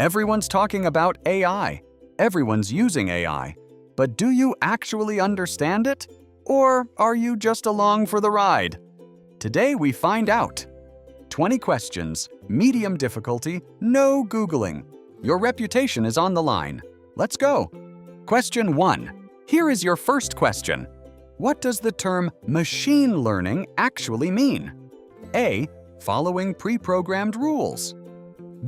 Everyone's talking about AI. Everyone's using AI. But do you actually understand it? Or are you just along for the ride? Today we find out. 20 questions, medium difficulty, no Googling. Your reputation is on the line. Let's go. Question 1. Here is your first question. What does the term machine learning actually mean? A. Following pre-programmed rules.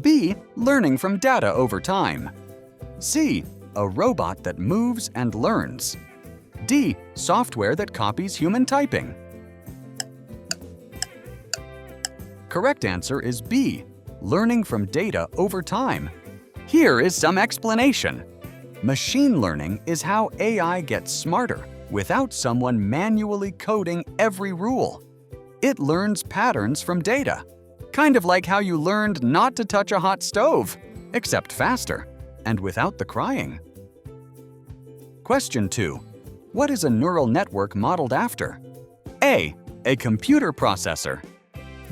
B. Learning from data over time. C. A robot that moves and learns. D. Software that copies human typing. Correct answer is B. Learning from data over time. Here is some explanation. Machine learning is how AI gets smarter without someone manually coding every rule. It learns patterns from data, kind of like how you learned not to touch a hot stove, except faster and without the crying. Question 2. What is a neural network modeled after? A. A computer processor.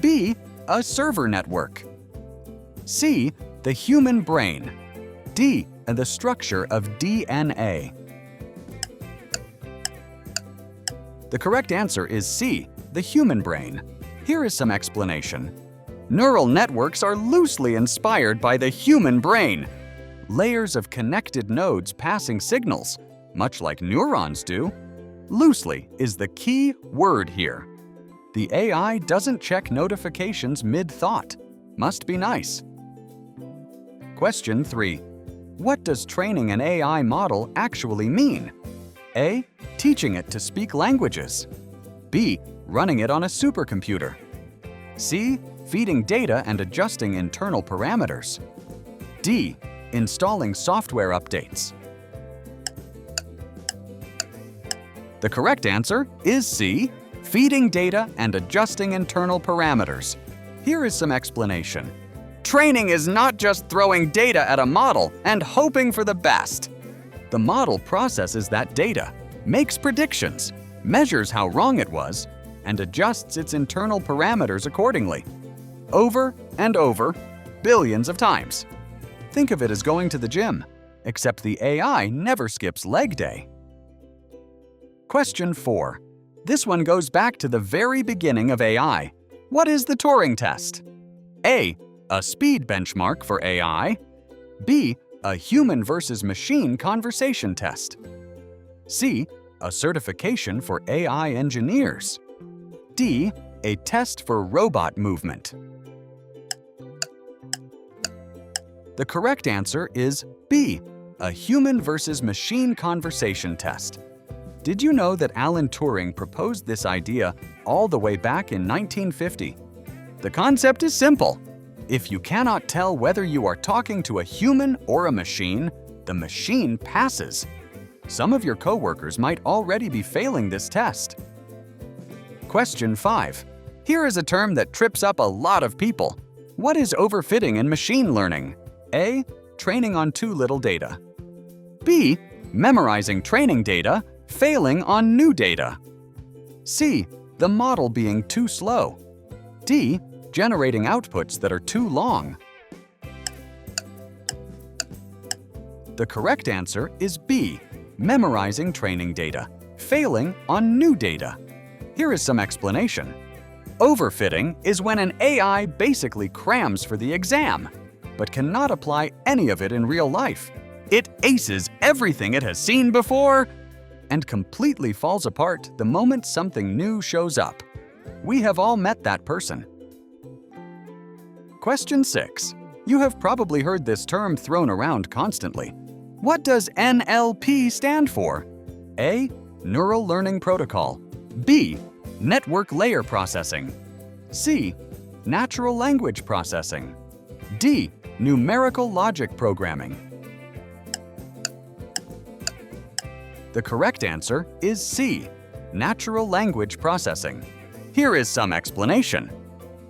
B. A server network. C. The human brain. D. The structure of DNA. The correct answer is C. The human brain. Here is some explanation. Neural networks are loosely inspired by the human brain. Layers of connected nodes passing signals, much like neurons do. Loosely is the key word here. The AI doesn't check notifications mid-thought. Must be nice. Question 3. What does training an AI model actually mean? A. Teaching it to speak languages. B. Running it on a supercomputer. C. Feeding data and adjusting internal parameters. D. Installing software updates. The correct answer is C. Feeding data and adjusting internal parameters. Here is some explanation. Training is not just throwing data at a model and hoping for the best. The model processes that data, makes predictions, measures how wrong it was, and adjusts its internal parameters accordingly. Over and over, billions of times. Think of it as going to the gym, except the AI never skips leg day. Question 4. This one goes back to the very beginning of AI. What is the Turing test? A. A speed benchmark for AI. B. A human versus machine conversation test. C. A certification for AI engineers. D. A test for robot movement. The correct answer is B. A human versus machine conversation test. Did you know that Alan Turing proposed this idea all the way back in 1950? The concept is simple. If you cannot tell whether you are talking to a human or a machine, the machine passes. Some of your coworkers might already be failing this test. Question 5. Here is a term that trips up a lot of people. What is overfitting in machine learning? A. Training on too little data. B. Memorizing training data, failing on new data. C. The model being too slow. D. Generating outputs that are too long. The correct answer is B. Memorizing training data, failing on new data. Here is some explanation. Overfitting is when an AI basically crams for the exam, but cannot apply any of it in real life. It aces everything it has seen before and completely falls apart the moment something new shows up. We have all met that person. Question 6. You have probably heard this term thrown around constantly. What does NLP stand for? A. Neural learning protocol. B. Network layer processing. C. Natural language processing. D. Numerical logic programming. The correct answer is C. Natural language processing. Here is some explanation.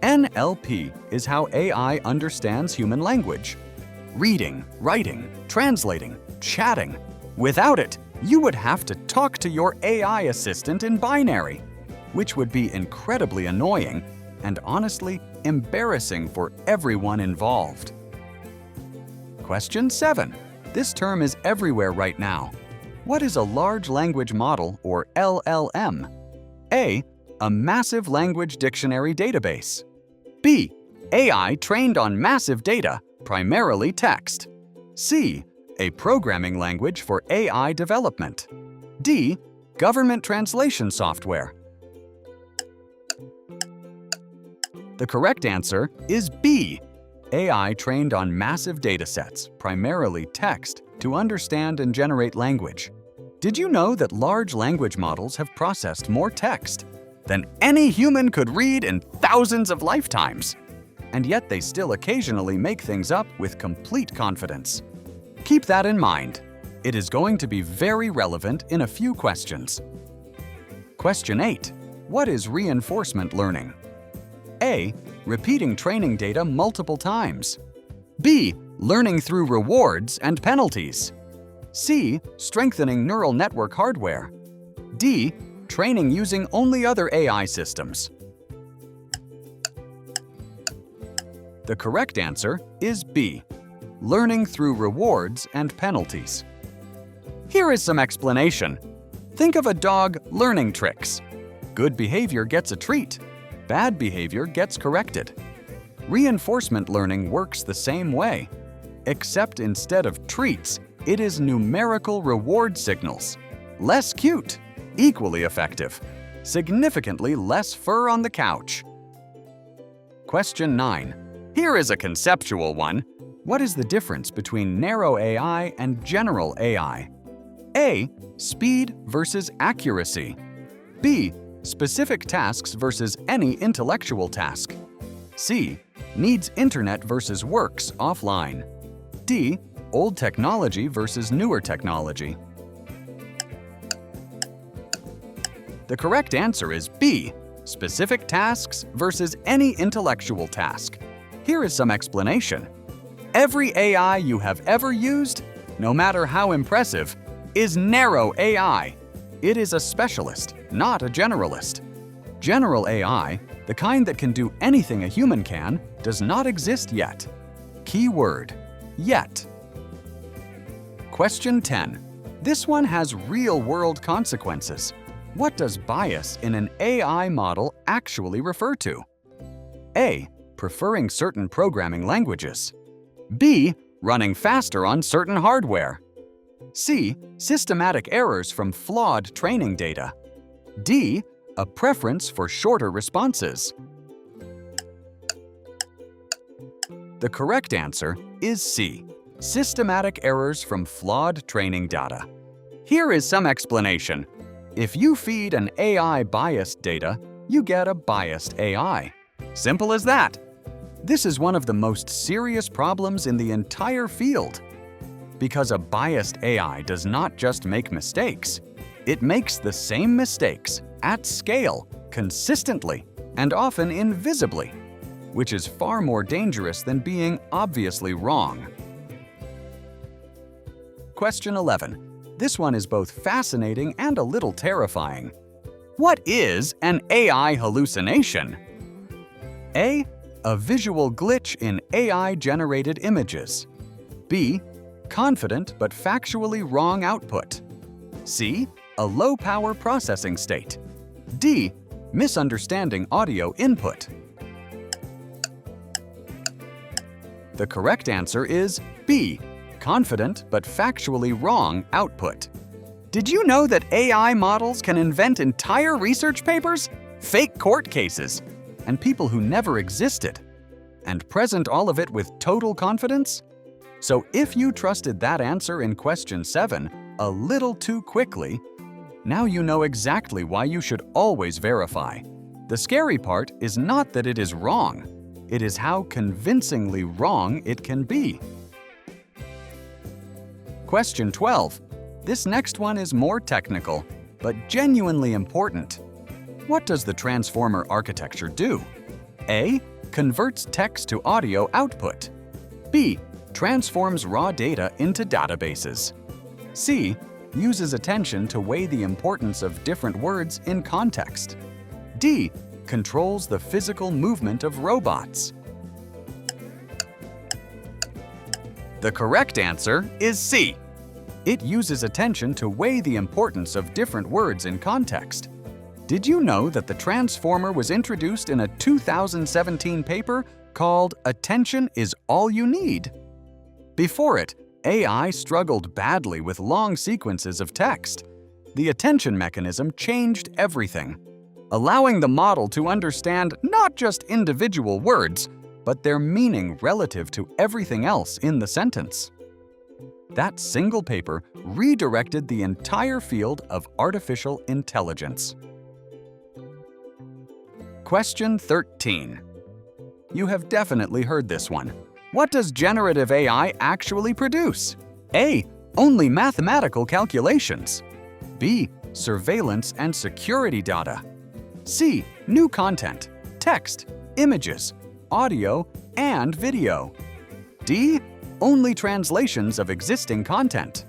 NLP is how AI understands human language. Reading, writing, translating, chatting. Without it, you would have to talk to your AI assistant in binary, which would be incredibly annoying and honestly embarrassing for everyone involved. Question 7. This term is everywhere right now. What is a large language model, or LLM? A. A massive language dictionary database. B. AI trained on massive data, primarily text. C. A programming language for AI development. D. Government translation software. The correct answer is B. AI trained on massive datasets, primarily text, to understand and generate language. Did you know that large language models have processed more text than any human could read in thousands of lifetimes? And yet they still occasionally make things up with complete confidence. Keep that in mind. It is going to be very relevant in a few questions. Question 8. What is reinforcement learning? A. Repeating training data multiple times. B. Learning through rewards and penalties. C. Strengthening neural network hardware. D. Training using only other AI systems. The correct answer is B. Learning through rewards and penalties. Here is some explanation. Think of a dog learning tricks. Good behavior gets a treat. Bad behavior gets corrected. Reinforcement learning works the same way, except instead of treats, it is numerical reward signals. Less cute, equally effective, significantly less fur on the couch. Question 9. Here is a conceptual one. What is the difference between narrow AI and general AI? A. Speed versus accuracy. B. Specific tasks versus any intellectual task. C. Needs internet versus works offline. D. Old technology versus newer technology. The correct answer is B. Specific tasks versus any intellectual task. Here is some explanation. Every AI you have ever used, no matter how impressive, is narrow AI. It is a specialist, not a generalist. General AI, the kind that can do anything a human can, does not exist yet. Key word, yet. Question 10. This one has real-world consequences. What does bias in an AI model actually refer to? A. Preferring certain programming languages. B. Running faster on certain hardware. C. Systematic errors from flawed training data. D. A preference for shorter responses. The correct answer is C. Systematic errors from flawed training data. Here is some explanation. If you feed an AI biased data, you get a biased AI. Simple as that. This is one of the most serious problems in the entire field. Because a biased AI does not just make mistakes, it makes the same mistakes at scale, consistently, and often invisibly, which is far more dangerous than being obviously wrong. Question 11. This one is both fascinating and a little terrifying. What is an AI hallucination? A. A visual glitch in AI-generated images. B. Confident but factually wrong output. C. A low-power processing state. D. Misunderstanding audio input. The correct answer is B. Confident but factually wrong output. Did you know that AI models can invent entire research papers, fake court cases, and people who never existed, and present all of it with total confidence? So if you trusted that answer in question 7 a little too quickly, now you know exactly why you should always verify. The scary part is not that it is wrong, it is how convincingly wrong it can be. Question 12. This next one is more technical, but genuinely important. What does the transformer architecture do? A. Converts text to audio output. B. Transforms raw data into databases. C. Uses attention to weigh the importance of different words in context. D. Controls the physical movement of robots. The correct answer is C. It uses attention to weigh the importance of different words in context. Did you know that the transformer was introduced in a 2017 paper called "Attention is All You Need"? Before it, AI struggled badly with long sequences of text. The attention mechanism changed everything, allowing the model to understand not just individual words, but their meaning relative to everything else in the sentence. That single paper redirected the entire field of artificial intelligence. Question 13. You have definitely heard this one. What does generative AI actually produce? A. Only mathematical calculations. B. Surveillance and security data. C. New content, text, images, audio, and video. D. Only translations of existing content.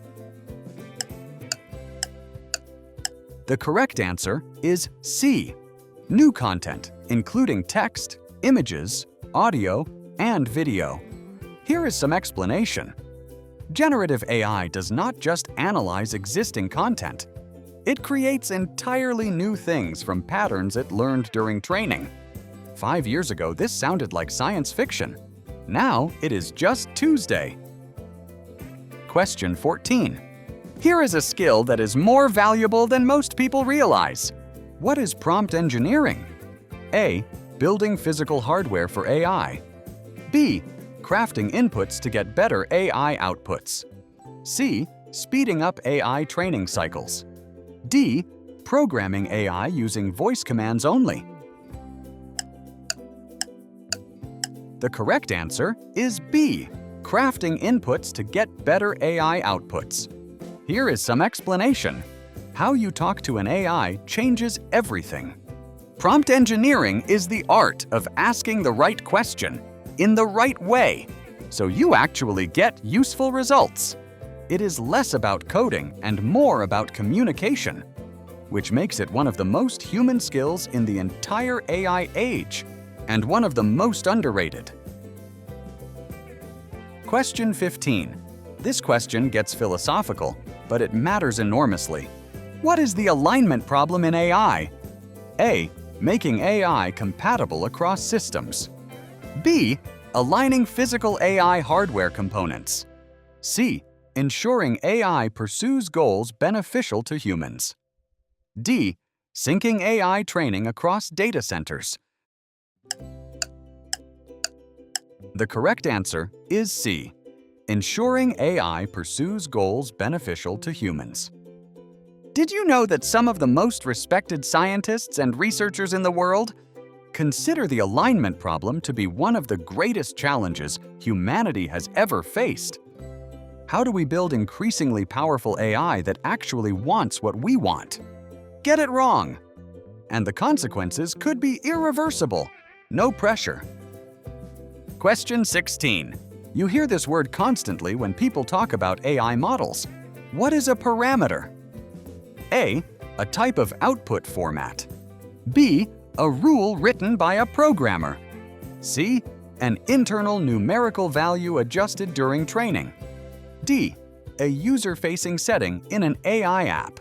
The correct answer is C. New content, including text, images, audio, and video. Here is some explanation. Generative AI does not just analyze existing content. It creates entirely new things from patterns it learned during training. 5 years ago, this sounded like science fiction. Now, it is just Tuesday. Question 14. Here is a skill that is more valuable than most people realize. What is prompt engineering? A. Building physical hardware for AI. B. Crafting inputs to get better AI outputs. C. Speeding up AI training cycles. D. Programming AI using voice commands only. The correct answer is B. Crafting inputs to get better AI outputs. Here is some explanation. How you talk to an AI changes everything. Prompt engineering is the art of asking the right question in the right way, so you actually get useful results. It is less about coding and more about communication, which makes it one of the most human skills in the entire AI age, and one of the most underrated. Question 15. This question gets philosophical, but it matters enormously. What is the alignment problem in AI? A. Making AI compatible across systems. B. Aligning physical AI hardware components. C. Ensuring AI pursues goals beneficial to humans. D. Syncing AI training across data centers. The correct answer is C. Ensuring AI pursues goals beneficial to humans. Did you know that some of the most respected scientists and researchers in the world consider the alignment problem to be one of the greatest challenges humanity has ever faced? How do we build increasingly powerful AI that actually wants what we want? Get it wrong, and the consequences could be irreversible. No pressure. Question 16. You hear this word constantly when people talk about AI models. What is a parameter? A. A type of output format. B. A rule written by a programmer. C. An internal numerical value adjusted during training. D. A user-facing setting in an AI app.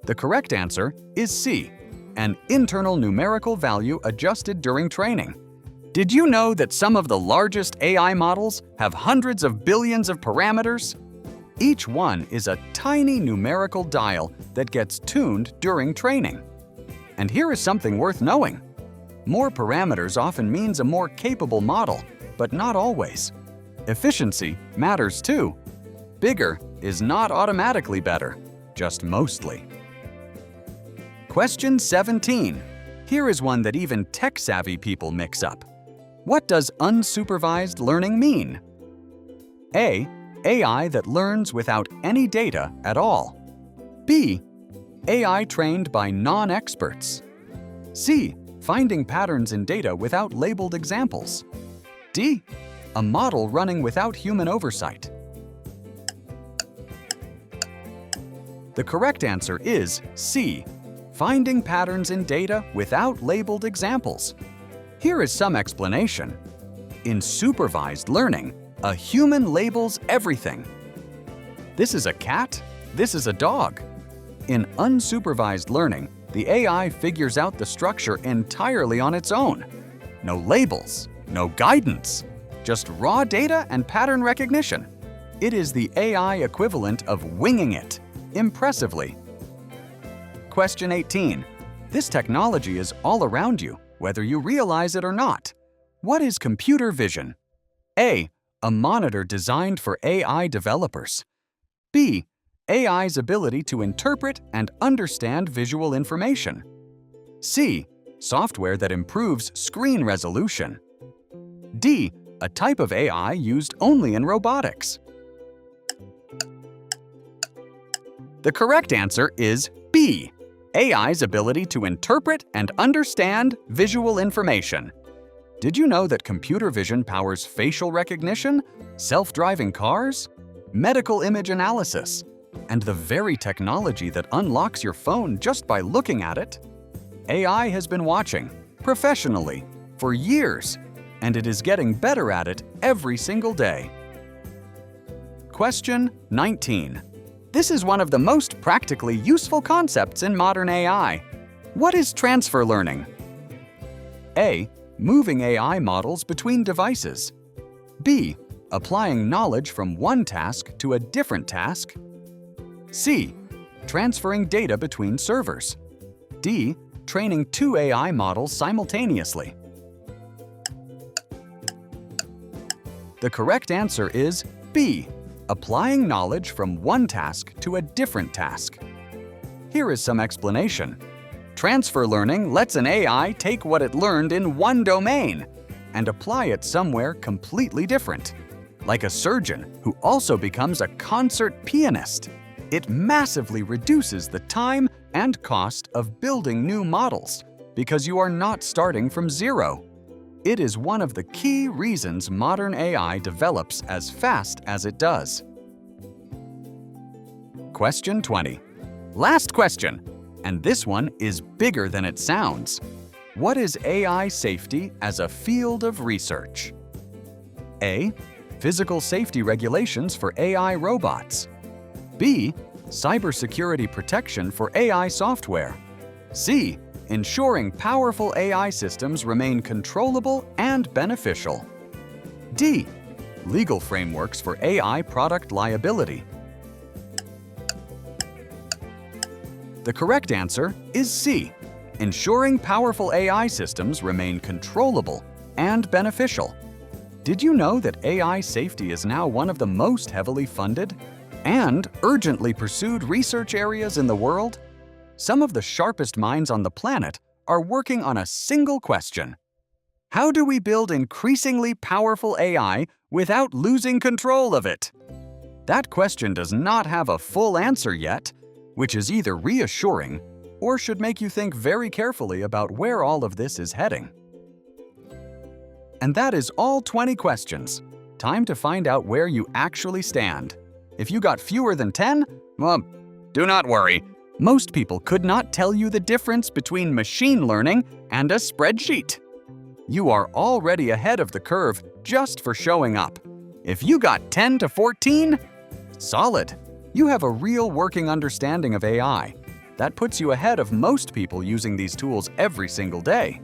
The correct answer is C. An internal numerical value adjusted during training. Did you know that some of the largest AI models have hundreds of billions of parameters? Each one is a tiny numerical dial that gets tuned during training. And here is something worth knowing. More parameters often means a more capable model, but not always. Efficiency matters too. Bigger is not automatically better, just mostly. Question 17. Here is one that even tech-savvy people mix up. What does unsupervised learning mean? A. AI that learns without any data at all. B. AI trained by non-experts. C. Finding patterns in data without labeled examples. D. A model running without human oversight. The correct answer is C. Finding patterns in data without labeled examples. Here is some explanation. In supervised learning, a human labels everything. This is a cat, this is a dog. In unsupervised learning, the AI figures out the structure entirely on its own. No labels, no guidance, just raw data and pattern recognition. It is the AI equivalent of winging it, impressively. Question 18. This technology is all around you, whether you realize it or not. What is computer vision? A monitor designed for AI developers. B. AI's ability to interpret and understand visual information. C. Software that improves screen resolution. D. A type of AI used only in robotics. The correct answer is B. AI's ability to interpret and understand visual information. Did you know that computer vision powers facial recognition, self-driving cars, medical image analysis, and the very technology that unlocks your phone just by looking at it? AI has been watching, professionally, for years, and it is getting better at it every single day. Question 19. This is one of the most practically useful concepts in modern AI. What is transfer learning? A. Moving AI models between devices. B. Applying knowledge from one task to a different task. C. Transferring data between servers. D. Training two AI models simultaneously. The correct answer is B. Applying knowledge from one task to a different task. Here is some explanation. Transfer learning lets an AI take what it learned in one domain and apply it somewhere completely different. Like a surgeon who also becomes a concert pianist. It massively reduces the time and cost of building new models because you are not starting from zero. It is one of the key reasons modern AI develops as fast as it does. Question 20. Last question, and this one is bigger than it sounds. What is AI safety as a field of research? A. Physical safety regulations for AI robots. B. Cybersecurity protection for AI software. C. Ensuring powerful AI systems remain controllable and beneficial. D. Legal frameworks for AI product liability. The correct answer is C. Ensuring powerful AI systems remain controllable and beneficial. Did you know that AI safety is now one of the most heavily funded and urgently pursued research areas in the world? Some of the sharpest minds on the planet are working on a single question. How do we build increasingly powerful AI without losing control of it? That question does not have a full answer yet, which is either reassuring or should make you think very carefully about where all of this is heading. And that is all 20 questions. Time to find out where you actually stand. If you got fewer than 10, well, do not worry. Most people could not tell you the difference between machine learning and a spreadsheet. You are already ahead of the curve just for showing up. If you got 10 to 14, solid. You have a real working understanding of AI. That puts you ahead of most people using these tools every single day.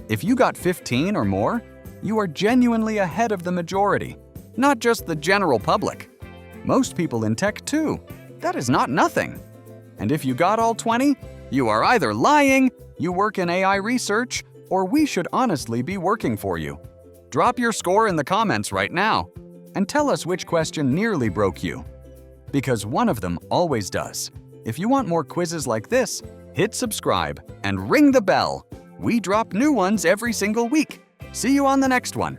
If you got 15 or more, you are genuinely ahead of the majority, not just the general public. Most people in tech too. That is not nothing. And if you got all 20, you are either lying, you work in AI research, or we should honestly be working for you. Drop your score in the comments right now and tell us which question nearly broke you. Because one of them always does. If you want more quizzes like this, hit subscribe and ring the bell. We drop new ones every single week. See you on the next one.